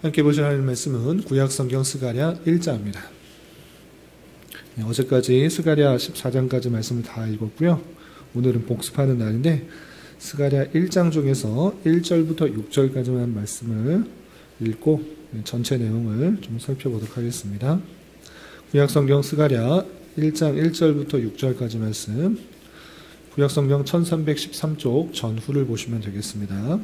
함께 보실 하나님 말씀은 구약성경 스가랴 1장입니다. 어제까지 스가랴 14장까지 말씀을 다 읽었고요. 오늘은 복습하는 날인데 스가랴 1장 중에서 1절부터 6절까지만 말씀을 읽고 전체 내용을 좀 살펴보도록 하겠습니다. 구약성경 스가랴 1장 1절부터 6절까지 말씀, 구약성경 1313쪽 전후를 보시면 되겠습니다.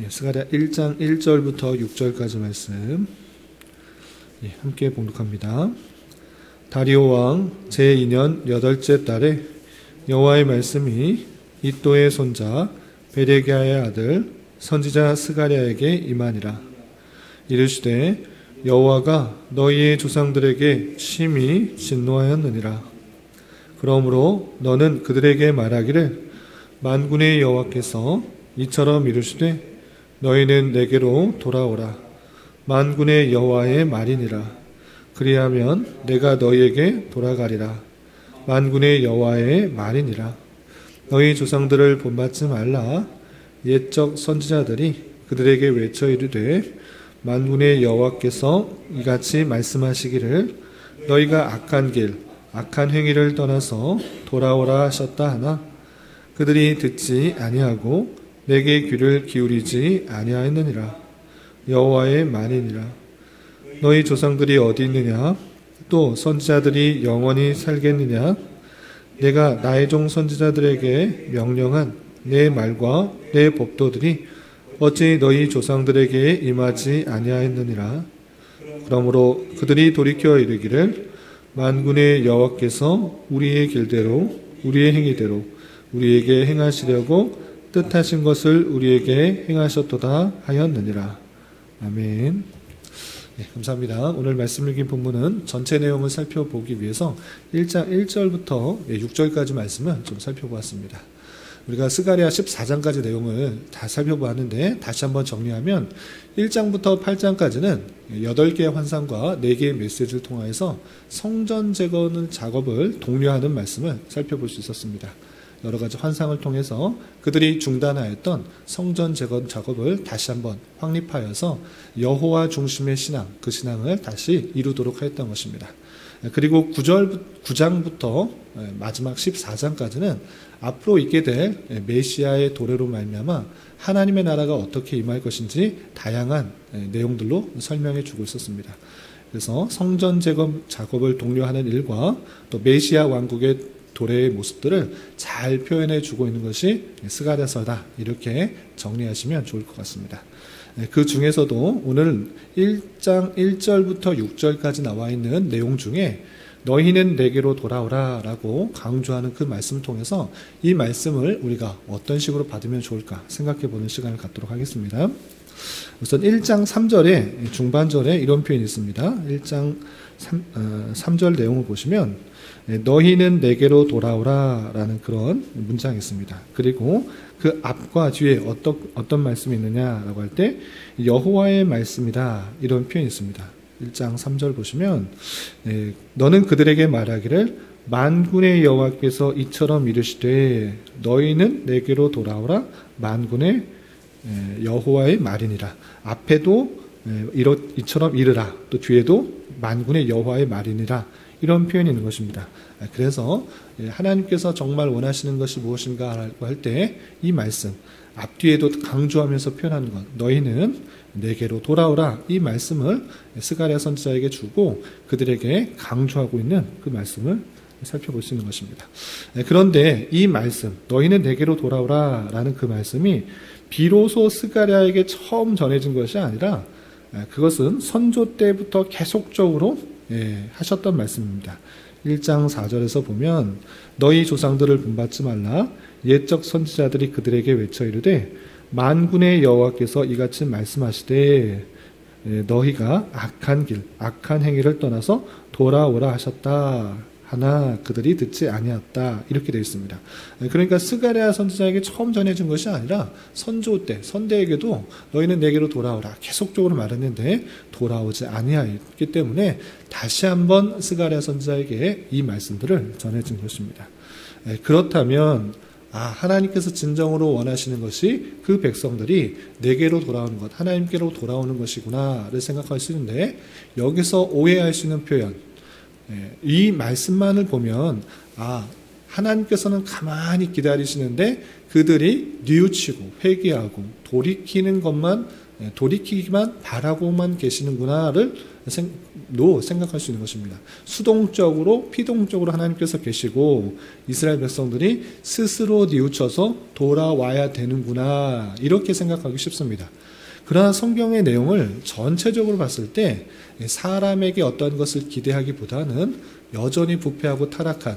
스가랴 1장 1절부터 6절까지 말씀 함께 봉독합니다. 다리오 왕 제2년 8째 달에 여호와의 말씀이 이또의 손자 베레기야의 아들 선지자 스가랴에게 임하니라. 이르시되 여호와가 너희의 조상들에게 심히 진노하였느니라. 그러므로 너는 그들에게 말하기를 만군의 여호와께서 이처럼 이르시되 너희는 내게로 돌아오라. 만군의 여호와의 말이니라. 그리하면 내가 너희에게 돌아가리라. 만군의 여호와의 말이니라. 너희 조상들을 본받지 말라. 옛적 선지자들이 그들에게 외쳐 이르되 만군의 여호와께서 이같이 말씀하시기를 너희가 악한 길, 악한 행위를 떠나서 돌아오라 하셨다 하나 그들이 듣지 아니하고 내게 귀를 기울이지 아니하였느니라. 여호와의 말이니라. 너희 조상들이 어디 있느냐? 또 선지자들이 영원히 살겠느냐? 내가 나의 종 선지자들에게 명령한 내 말과 내 법도들이 어찌 너희 조상들에게 임하지 아니하였느니라. 그러므로 그들이 돌이켜 이르기를 만군의 여호와께서 우리의 길대로 우리의 행위대로 우리에게 행하시려고 뜻하신 것을 우리에게 행하셨도다 하였느니라. 아멘. 네, 감사합니다. 오늘 말씀 읽은 본문은 전체 내용을 살펴보기 위해서 1장 1절부터 6절까지 말씀을 좀 살펴보았습니다. 우리가 스가랴 14장까지 내용을 다 살펴보았는데 다시 한번 정리하면 1장부터 8장까지는 8개의 환상과 4개의 메시지를 통하여서 성전 재건 작업을 독려하는 말씀을 살펴볼 수 있었습니다. 여러 가지 환상을 통해서 그들이 중단하였던 성전 재건 작업을 다시 한번 확립하여서 여호와 중심의 신앙, 그 신앙을 다시 이루도록 하였던 것입니다. 그리고 9장부터 마지막 14장까지는 앞으로 있게 될 메시아의 도래로 말미암아 하나님의 나라가 어떻게 임할 것인지 다양한 내용들로 설명해 주고 있었습니다. 그래서 성전 재건 작업을 독려하는 일과 또 메시아 왕국의 도래의 모습들을 잘 표현해 주고 있는 것이 스가랴서다. 이렇게 정리하시면 좋을 것 같습니다. 그 중에서도 오늘 1장 1절부터 6절까지 나와 있는 내용 중에 너희는 내게로 돌아오라 라고 강조하는 그 말씀을 통해서 이 말씀을 우리가 어떤 식으로 받으면 좋을까 생각해 보는 시간을 갖도록 하겠습니다. 우선 1장 3절에 중반절에 이런 표현이 있습니다. 1장 3절 내용을 보시면 너희는 내게로 돌아오라 라는 그런 문장이 있습니다. 그리고 그 앞과 뒤에 어떤 말씀이 있느냐라고 할 때 여호와의 말씀이다 이런 표현이 있습니다. 1장 3절 보시면 너는 그들에게 말하기를 만군의 여호와께서 이처럼 이르시되 너희는 내게로 돌아오라 만군의 여호와의 말이니라. 앞에도 이처럼 이르라. 또 뒤에도 만군의 여호와의 말이니라. 이런 표현이 있는 것입니다. 그래서 하나님께서 정말 원하시는 것이 무엇인가라고 할 때 이 말씀 앞뒤에도 강조하면서 표현하는 것 너희는 내게로 돌아오라 이 말씀을 스가랴 선지자에게 주고 그들에게 강조하고 있는 그 말씀을 살펴볼 수 있는 것입니다. 그런데 이 말씀 너희는 내게로 돌아오라 라는 그 말씀이 비로소 스가랴에게 처음 전해진 것이 아니라 그것은 선조 때부터 계속적으로 하셨던 말씀입니다. 1장 4절에서 보면 너희 조상들을 본받지 말라 옛적 선지자들이 그들에게 외쳐 이르되 만군의 여호와께서 이같이 말씀하시되 너희가 악한 길, 악한 행위를 떠나서 돌아오라 하셨다 하나 그들이 듣지 아니었다. 이렇게 되어 있습니다. 그러니까 스가랴 선지자에게 처음 전해진 것이 아니라 선조 때 선대에게도 너희는 내게로 돌아오라 계속적으로 말했는데 돌아오지 아니하였기 때문에 다시 한번 스가랴 선지자에게 이 말씀들을 전해진 것입니다. 그렇다면 하나님께서 진정으로 원하시는 것이 그 백성들이 내게로 돌아오는 것, 하나님께로 돌아오는 것이구나를 생각할 수 있는데, 여기서 오해할 수 있는 표현, 이 말씀만을 보면 하나님께서는 가만히 기다리시는데 그들이 뉘우치고 회개하고 돌이키기만 바라고만 계시는구나를 생각할 수 있는 것입니다. 수동적으로 피동적으로 하나님께서 계시고 이스라엘 백성들이 스스로 뉘우쳐서 돌아와야 되는구나 이렇게 생각하기 쉽습니다. 그러나 성경의 내용을 전체적으로 봤을 때 사람에게 어떤 것을 기대하기보다는 여전히 부패하고 타락한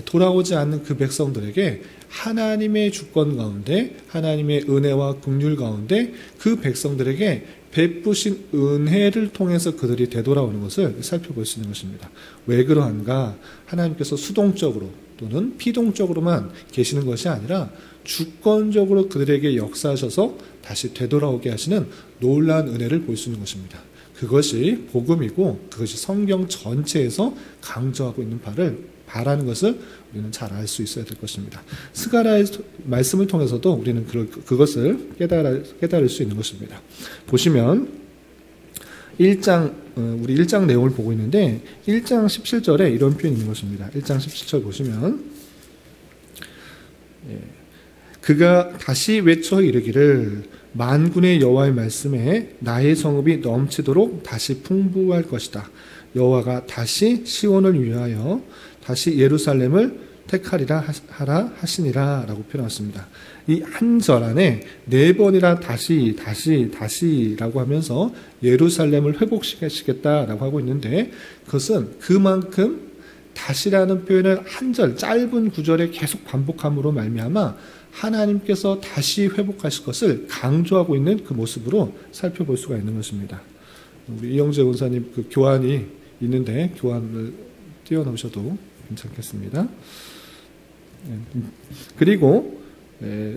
돌아오지 않는 그 백성들에게 하나님의 주권 가운데 하나님의 은혜와 긍휼 가운데 그 백성들에게 베푸신 은혜를 통해서 그들이 되돌아오는 것을 살펴볼 수 있는 것입니다. 왜 그러한가? 하나님께서 수동적으로 또는 피동적으로만 계시는 것이 아니라 주권적으로 그들에게 역사하셔서 다시 되돌아오게 하시는 놀라운 은혜를 볼 수 있는 것입니다. 그것이 복음이고 그것이 성경 전체에서 강조하고 있는 바라는 것을 우리는 잘 알 수 있어야 될 것입니다. 스가랴의 말씀을 통해서도 우리는 그것을 깨달을 수 있는 것입니다. 보시면 1장 우리 1장 내용을 보고 있는데 1장 17절에 이런 표현이 있는 것입니다. 1장 17절 보시면 그가 다시 외쳐 이르기를 만군의 여호와의 말씀에 나의 성읍이 넘치도록 다시 풍부할 것이다. 여호와가 다시 시온을 위하여 다시 예루살렘을 택하리라 하라 하시니라 라고 표현했습니다. 이 한 절 안에 4번이나 다시라고 하면서 예루살렘을 회복시키겠다라고 하고 있는데 그것은 그만큼 다시라는 표현을 한 절 짧은 구절에 계속 반복함으로 말미암아 하나님께서 다시 회복하실 것을 강조하고 있는 그 모습으로 살펴볼 수가 있는 것입니다. 우리 이영재 원사님 그 교환이 있는데 교환을 띄워놓으셔도 괜찮겠습니다. 그리고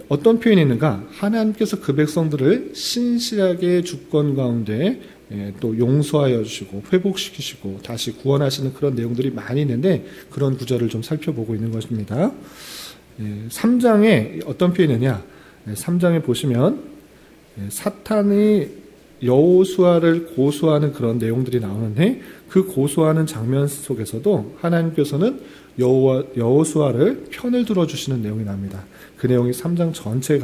어떤 표현이 있는가? 하나님께서 그 백성들을 신실하게 주권 가운데 또 용서하여 주시고 회복시키시고 다시 구원하시는 그런 내용들이 많이 있는데 그런 구절을 좀 살펴보고 있는 것입니다. 3장에 어떤 표현이냐? 3장에 보시면 사탄이 여호수아를 고소하는 그런 내용들이 나오는데 그 고소하는 장면 속에서도 하나님께서는 여호수아를 편을 들어주시는 내용이 나옵니다. 그 내용이 3장 전체에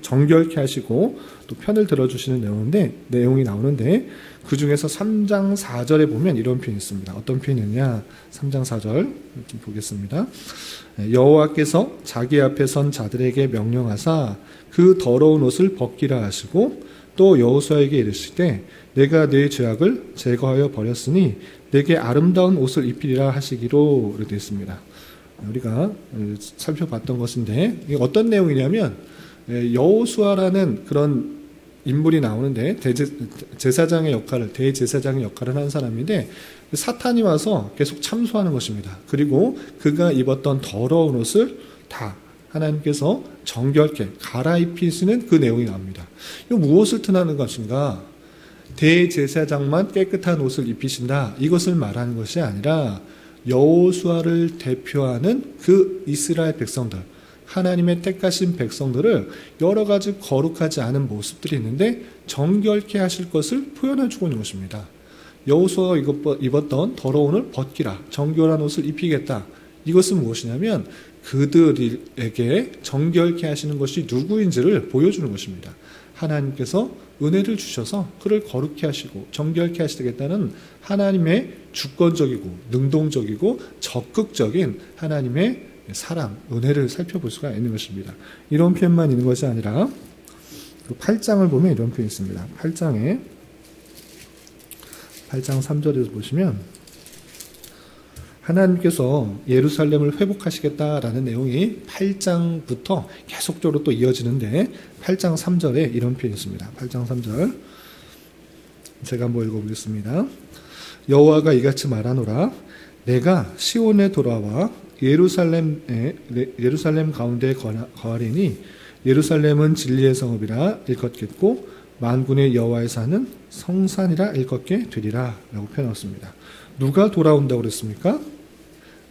정결케 하시고 또 편을 들어주시는 내용이 나오는데 그 중에서 3장 4절에 보면 이런 표현이 있습니다. 어떤 표현이냐? 3장 4절 좀 보겠습니다. 여호와께서 자기 앞에 선 자들에게 명령하사 그 더러운 옷을 벗기라 하시고 또 여호수아에게 이르시되 내가 네 죄악을 제거하여 버렸으니 내게 아름다운 옷을 입히리라 하시기로 이렇게 되어 있습니다. 우리가 살펴봤던 것인데 이게 어떤 내용이냐면 여호수아라는 그런 인물이 나오는데 대제사장의 역할을 하는 사람인데 사탄이 와서 계속 참소하는 것입니다. 그리고 그가 입었던 더러운 옷을 다 하나님께서 정결케 갈아입히시는 그 내용이 나옵니다. 이거 무엇을 뜻하는 것인가? 대제사장만 깨끗한 옷을 입히신다. 이것을 말하는 것이 아니라 여호수아를 대표하는 그 이스라엘 백성들, 하나님의 택하신 백성들을 여러 가지 거룩하지 않은 모습들이 있는데 정결케 하실 것을 표현해주고 있는 것입니다. 여호수아가 입었던 더러운 옷을 벗기라, 정결한 옷을 입히겠다. 이것은 무엇이냐면 그들에게 정결케 하시는 것이 누구인지를 보여주는 것입니다. 하나님께서 은혜를 주셔서 그를 거룩케 하시고 정결케 하시겠다는 하나님의 주권적이고 능동적이고 적극적인 하나님의 사랑, 은혜를 살펴볼 수가 있는 것입니다. 이런 표현만 있는 것이 아니라 8장을 보면 이런 표현이 있습니다. 8장 3절에서 보시면 하나님께서 예루살렘을 회복하시겠다라는 내용이 8장부터 계속적으로 또 이어지는데 8장 3절에 이런 표현이 있습니다. 8장 3절 제가 한번 읽어보겠습니다. 여호와가 이같이 말하노라 내가 시온에 돌아와 예루살렘 가운데 거하리니 예루살렘은 진리의 성읍이라 일컫겠고 만군의 여호와의 산은 성산이라 일컫게 되리라 라고 표현했습니다. 누가 돌아온다고 그랬습니까?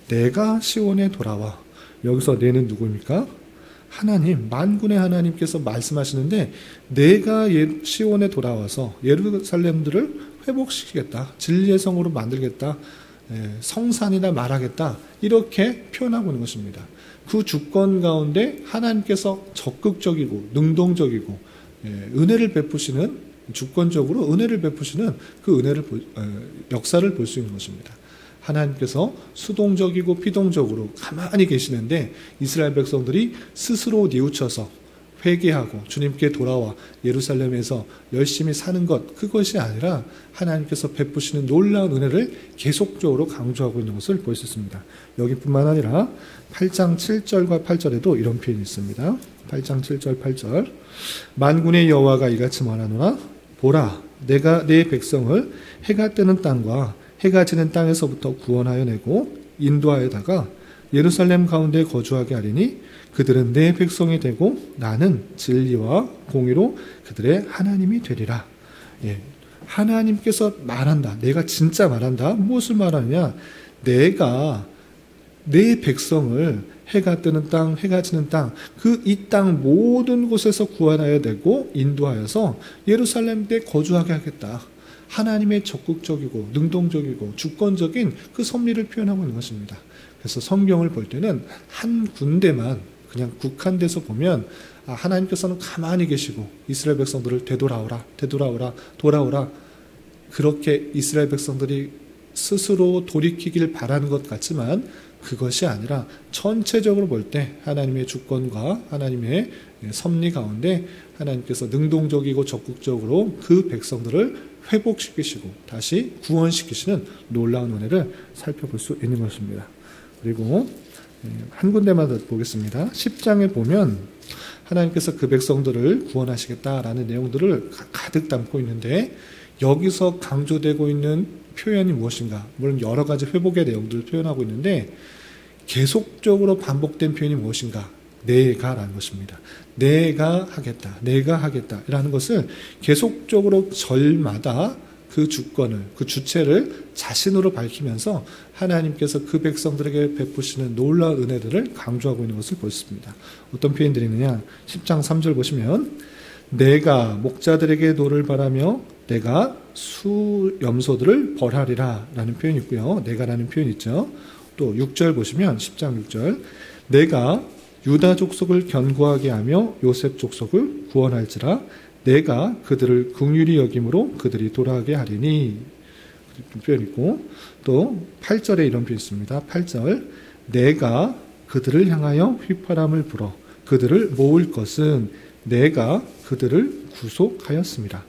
내가 시온에 돌아와. 여기서 내는 누구입니까? 하나님, 만군의 하나님께서 말씀하시는데 내가 시온에 돌아와서 예루살렘들을 회복시키겠다. 진리의 성으로 만들겠다. 성산이라 말하겠다. 이렇게 표현하고 있는 것입니다. 그 주권 가운데 하나님께서 적극적이고 능동적이고 은혜를 베푸시는, 주권적으로 은혜를 베푸시는 그 은혜를 역사를 볼 수 있는 것입니다. 하나님께서 수동적이고 피동적으로 가만히 계시는데 이스라엘 백성들이 스스로 뉘우쳐서 회개하고 주님께 돌아와 예루살렘에서 열심히 사는 것, 그것이 아니라 하나님께서 베푸시는 놀라운 은혜를 계속적으로 강조하고 있는 것을 볼 수 있습니다. 여기뿐만 아니라 8장 7절과 8절에도 이런 표현이 있습니다. 8장 7절 8절 만군의 여호와가 이같이 말하노라 보라 내가 내 백성을 해가 뜨는 땅과 해가 지는 땅에서부터 구원하여 내고 인도하여다가 예루살렘 가운데 거주하게 하리니 그들은 내 백성이 되고 나는 진리와 공의로 그들의 하나님이 되리라. 하나님께서 말한다. 내가 진짜 말한다. 무엇을 말하느냐? 내가 내 백성을 해가 뜨는 땅, 해가 지는 땅, 이 땅 모든 곳에서 구원하여 내고 인도하여서 예루살렘에 거주하게 하겠다. 하나님의 적극적이고 능동적이고 주권적인 그 섭리를 표현하고 있는 것입니다. 그래서 성경을 볼 때는 한 군데만 그냥 국한돼서 보면 하나님께서는 가만히 계시고 이스라엘 백성들을 되돌아오라, 되돌아오라, 돌아오라 그렇게 이스라엘 백성들이 스스로 돌이키길 바라는 것 같지만 그것이 아니라 전체적으로 볼 때 하나님의 주권과 하나님의 섭리 가운데 하나님께서 능동적이고 적극적으로 그 백성들을 회복시키시고 다시 구원시키시는 놀라운 은혜를 살펴볼 수 있는 것입니다. 그리고 한 군데만 더 보겠습니다. 10장에 보면 하나님께서 그 백성들을 구원하시겠다라는 내용들을 가득 담고 있는데 여기서 강조되고 있는 표현이 무엇인가? 물론 여러 가지 회복의 내용들을 표현하고 있는데 계속적으로 반복된 표현이 무엇인가? 내가라는 것입니다. 내가 하겠다, 내가 하겠다 라는 것을 계속적으로 절마다 그 주권을, 그 주체를 자신으로 밝히면서 하나님께서 그 백성들에게 베푸시는 놀라운 은혜들을 강조하고 있는 것을 볼 수 있습니다. 어떤 표현들이 있느냐? 10장 3절 보시면 내가 목자들에게 노를 바라며 내가 수염소들을 벌하리라 라는 표현이 있고요. 내가라는 표현이 있죠. 또 6절 보시면 10장 6절 내가 유다 족속을 견고하게 하며 요셉 족속을 구원할지라 내가 그들을 긍휼히 여김으로 그들이 돌아가게 하리니 표현이 있고 또 8절에 이런 표현이 있습니다. 8절 내가 그들을 향하여 휘파람을 불어 그들을 모을 것은 내가 그들을 구속하였습니다.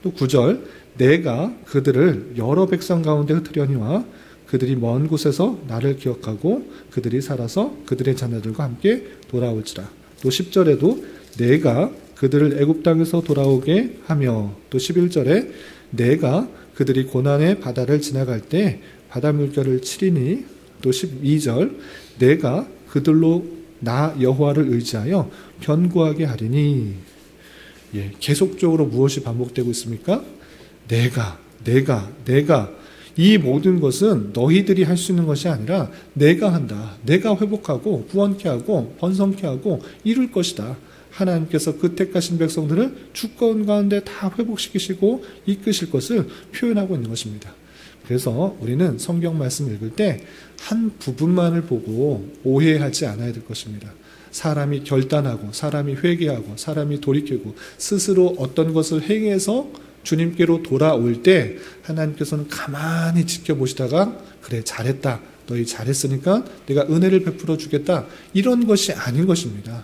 또 9절 내가 그들을 여러 백성 가운데 흩으려니와 그들이 먼 곳에서 나를 기억하고 그들이 살아서 그들의 자녀들과 함께 돌아올지라. 또 10절에도 내가 그들을 애굽 땅에서 돌아오게 하며 또 11절에 내가 그들이 고난의 바다를 지나갈 때 바다 물결을 치리니 또 12절 내가 그들로 나 여호와를 의지하여 견고하게 하리니. 계속적으로 무엇이 반복되고 있습니까? 내가 이 모든 것은 너희들이 할 수 있는 것이 아니라 내가 한다. 내가 회복하고 구원케 하고 번성케 하고 이룰 것이다. 하나님께서 그 택하신 백성들을 주권 가운데 다 회복시키시고 이끄실 것을 표현하고 있는 것입니다. 그래서 우리는 성경 말씀 읽을 때 한 부분만을 보고 오해하지 않아야 될 것입니다. 사람이 결단하고 사람이 회개하고 사람이 돌이키고 스스로 어떤 것을 행해서 주님께로 돌아올 때 하나님께서는 가만히 지켜보시다가 그래 잘했다. 너희 잘했으니까 내가 은혜를 베풀어 주겠다. 이런 것이 아닌 것입니다.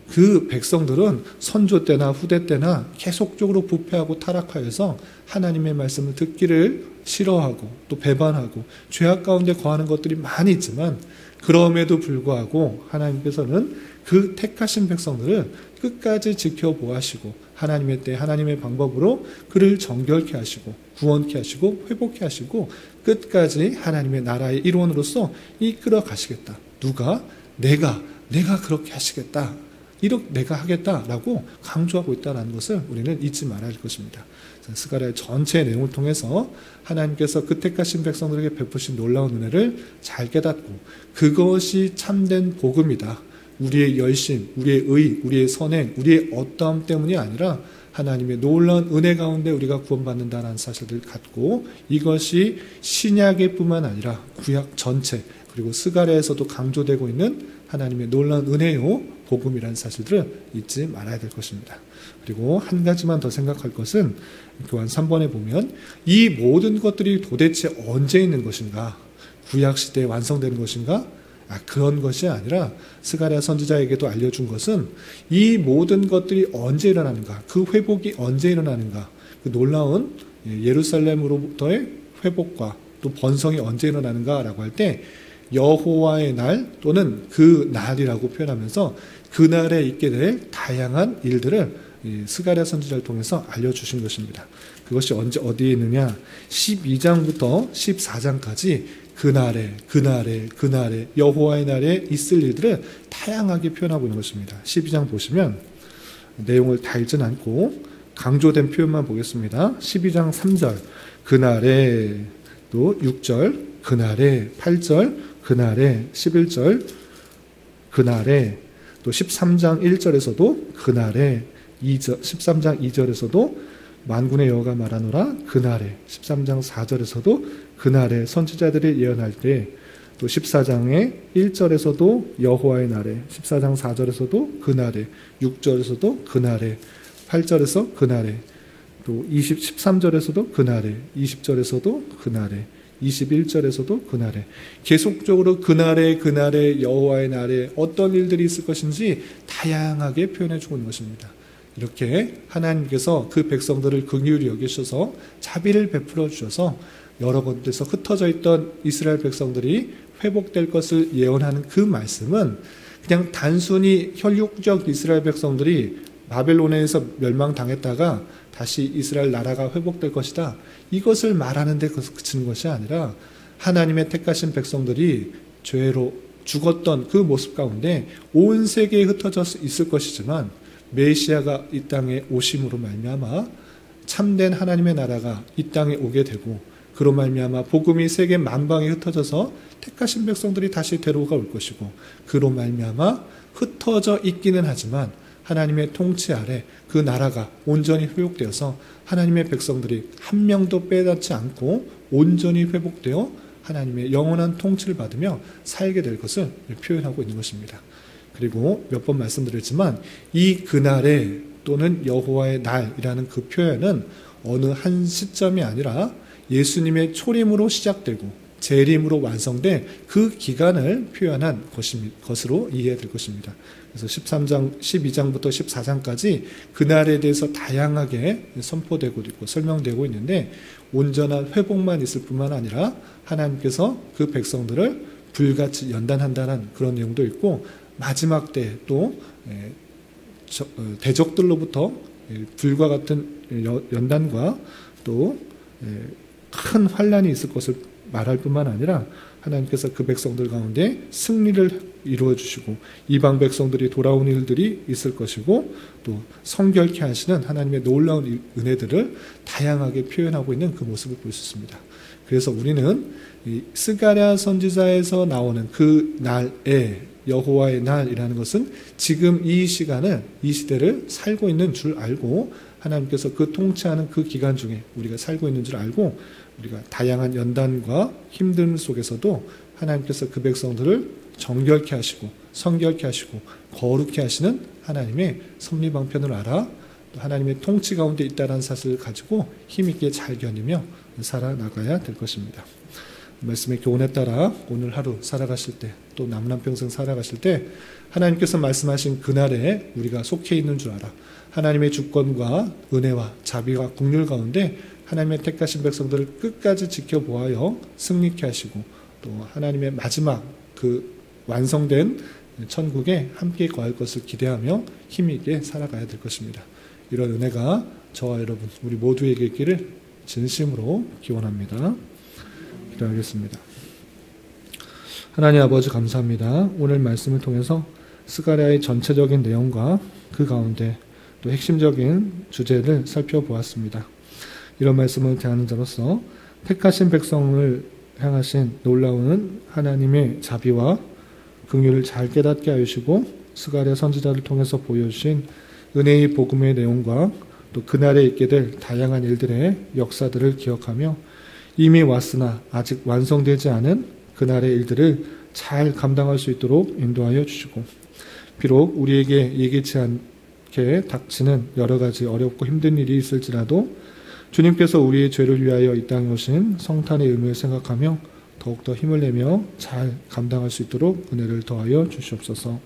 그 백성들은 선조 때나 후대 때나 계속적으로 부패하고 타락하여서 하나님의 말씀을 듣기를 싫어하고 또 배반하고 죄악 가운데 거하는 것들이 많이 있지만 그럼에도 불구하고 하나님께서는 그 택하신 백성들을 끝까지 지켜보아시고 하나님의 때 하나님의 방법으로 그를 정결케 하시고 구원케 하시고 회복케 하시고 끝까지 하나님의 나라의 일원으로서 이끌어 가시겠다. 누가? 내가 그렇게 하시겠다. 이렇게 내가 하겠다라고 강조하고 있다는 것을 우리는 잊지 말아야 할 것입니다. 스가랴의 전체 내용을 통해서 하나님께서 그 택하신 백성들에게 베푸신 놀라운 은혜를 잘 깨닫고 그것이 참된 복음이다. 우리의 열심, 우리의 의, 우리의 선행, 우리의 어떠함 때문이 아니라 하나님의 놀라운 은혜 가운데 우리가 구원받는다는 사실을 갖고 이것이 신약의 뿐만 아니라 구약 전체 그리고 스가랴에서도 강조되고 있는 하나님의 놀라운 은혜요 복음이라는 사실들을 잊지 말아야 될 것입니다. 그리고 한 가지만 더 생각할 것은 교환 3번에 보면 이 모든 것들이 도대체 언제 있는 것인가? 구약 시대에 완성되는 것인가? 그런 것이 아니라 스가랴 선지자에게도 알려준 것은 이 모든 것들이 언제 일어나는가? 그 회복이 언제 일어나는가? 그 놀라운 예루살렘으로부터의 회복과 또 번성이 언제 일어나는가라고 할 때 여호와의 날 또는 그 날이라고 표현하면서 그날에 있게 될 다양한 일들을 스가랴 선지자를 통해서 알려주신 것입니다. 그것이 언제 어디에 있느냐? 12장부터 14장까지 그날에 여호와의 날에 있을 일들을 다양하게 표현하고 있는 것입니다. 12장 보시면 내용을 다 읽지는 않고 강조된 표현만 보겠습니다. 12장 3절 그날에 또 6절 그날에 8절 그날에 11절 그날에 또 13장 1절에서도 그날에 2절 13장 2절에서도 만군의 여호와가 말하노라 그날에 13장 4절에서도 그날에 선지자들이 예언할 때 또 14장의 1절에서도 여호와의 날에 14장 4절에서도 그날에 6절에서도 그날에 8절에서 그날에 또 13절에서도 그날에 20절에서도 그날에 21절에서도 그날에 계속적으로 그날에 여호와의 날에 어떤 일들이 있을 것인지 다양하게 표현해주고 있는 것입니다. 이렇게 하나님께서 그 백성들을 긍휼히 여기셔서 자비를 베풀어 주셔서 여러 군데서 흩어져 있던 이스라엘 백성들이 회복될 것을 예언하는 그 말씀은 그냥 단순히 혈육적 이스라엘 백성들이 바벨론에서 멸망당했다가 다시 이스라엘 나라가 회복될 것이다. 이것을 말하는 데 그치는 것이 아니라 하나님의 택하신 백성들이 죄로 죽었던 그 모습 가운데 온 세계에 흩어져 있을 것이지만 메시아가 이 땅에 오심으로 말미암아 참된 하나님의 나라가 이 땅에 오게 되고 그로 말미암아 복음이 세계 만방에 흩어져서 택하신 백성들이 다시 데려가 올 것이고 그로 말미암아 흩어져 있기는 하지만 하나님의 통치 아래 그 나라가 온전히 회복되어서 하나님의 백성들이 한 명도 빼닫지 않고 온전히 회복되어 하나님의 영원한 통치를 받으며 살게 될 것을 표현하고 있는 것입니다. 그리고 몇 번 말씀드렸지만 이 그날에 또는 여호와의 날이라는 그 표현은 어느 한 시점이 아니라 예수님의 초림으로 시작되고 재림으로 완성된 그 기간을 표현한 것으로 이해될 것입니다. 그래서 12장부터 14장까지 그날에 대해서 다양하게 선포되고 있고 설명되고 있는데 온전한 회복만 있을 뿐만 아니라 하나님께서 그 백성들을 불같이 연단한다는 그런 내용도 있고 마지막 때 또 대적들로부터 불과 같은 연단과 또 큰 환란이 있을 것을 말할 뿐만 아니라 하나님께서 그 백성들 가운데 승리를 이루어 주시고 이방 백성들이 돌아온 일들이 있을 것이고 또 성결케 하시는 하나님의 놀라운 은혜들을 다양하게 표현하고 있는 그 모습을 볼 수 있습니다. 그래서 우리는 이 스가랴 선지자에서 나오는 그 날에 여호와의 날이라는 것은 지금 이 시간을 이 시대를 살고 있는 줄 알고 하나님께서 그 통치하는 그 기간 중에 우리가 살고 있는 줄 알고 우리가 다양한 연단과 힘듦 속에서도 하나님께서 그 백성들을 정결케 하시고 성결케 하시고 거룩케 하시는 하나님의 섭리방편을 알아 또 하나님의 통치 가운데 있다는 사실을 가지고 힘있게 잘 견디며 살아나가야 될 것입니다. 말씀의 교훈에 따라 오늘 하루 살아가실 때 또 남은 평생 살아가실 때 하나님께서 말씀하신 그날에 우리가 속해 있는 줄 알아 하나님의 주권과 은혜와 자비와 긍휼 가운데 하나님의 택하신 백성들을 끝까지 지켜보아여 승리케 하시고 또 하나님의 마지막 그 완성된 천국에 함께 거할 것을 기대하며 힘있게 살아가야 될 것입니다. 이런 은혜가 저와 여러분 우리 모두에게 있기를 진심으로 기원합니다. 기도하겠습니다. 하나님 아버지 감사합니다. 오늘 말씀을 통해서 스가랴의 전체적인 내용과 그 가운데 또 핵심적인 주제를 살펴보았습니다. 이런 말씀을 대하는 자로서 택하신 백성을 향하신 놀라운 하나님의 자비와 긍휼을 잘 깨닫게 하시고 스가랴 선지자를 통해서 보여주신 은혜의 복음의 내용과 또 그날에 있게 될 다양한 일들의 역사들을 기억하며 이미 왔으나 아직 완성되지 않은 그날의 일들을 잘 감당할 수 있도록 인도하여 주시고 비록 우리에게 예기치 않게 닥치는 여러 가지 어렵고 힘든 일이 있을지라도 주님께서 우리의 죄를 위하여 이 땅에 오신 성탄의 의미를 생각하며 더욱더 힘을 내며 잘 감당할 수 있도록 은혜를 더하여 주시옵소서.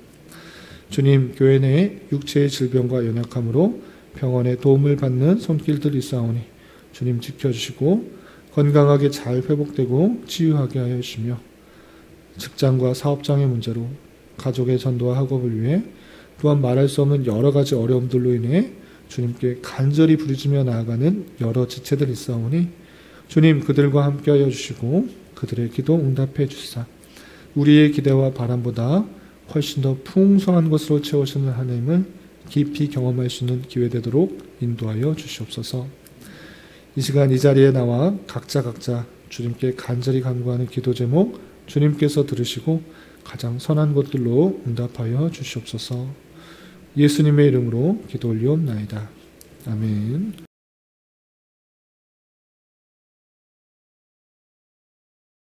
주님, 교회 내에 육체의 질병과 연약함으로 병원의 도움을 받는 손길들이 있사오니 주님 지켜주시고 건강하게 잘 회복되고 치유하게 하여 주시며 직장과 사업장의 문제로 가족의 전도와 학업을 위해 또한 말할 수 없는 여러 가지 어려움들로 인해 주님께 간절히 부르짖며 나아가는 여러 지체들이 있사오니 주님 그들과 함께하여 주시고 그들의 기도 응답해 주시사 우리의 기대와 바람보다 훨씬 더 풍성한 것으로 채우시는 하나님을 깊이 경험할 수 있는 기회 되도록 인도하여 주시옵소서. 이 시간 이 자리에 나와 각자 주님께 간절히 간구하는 기도 제목 주님께서 들으시고 가장 선한 것들로 응답하여 주시옵소서. 예수님의 이름으로 기도 올리옵나이다. 아멘.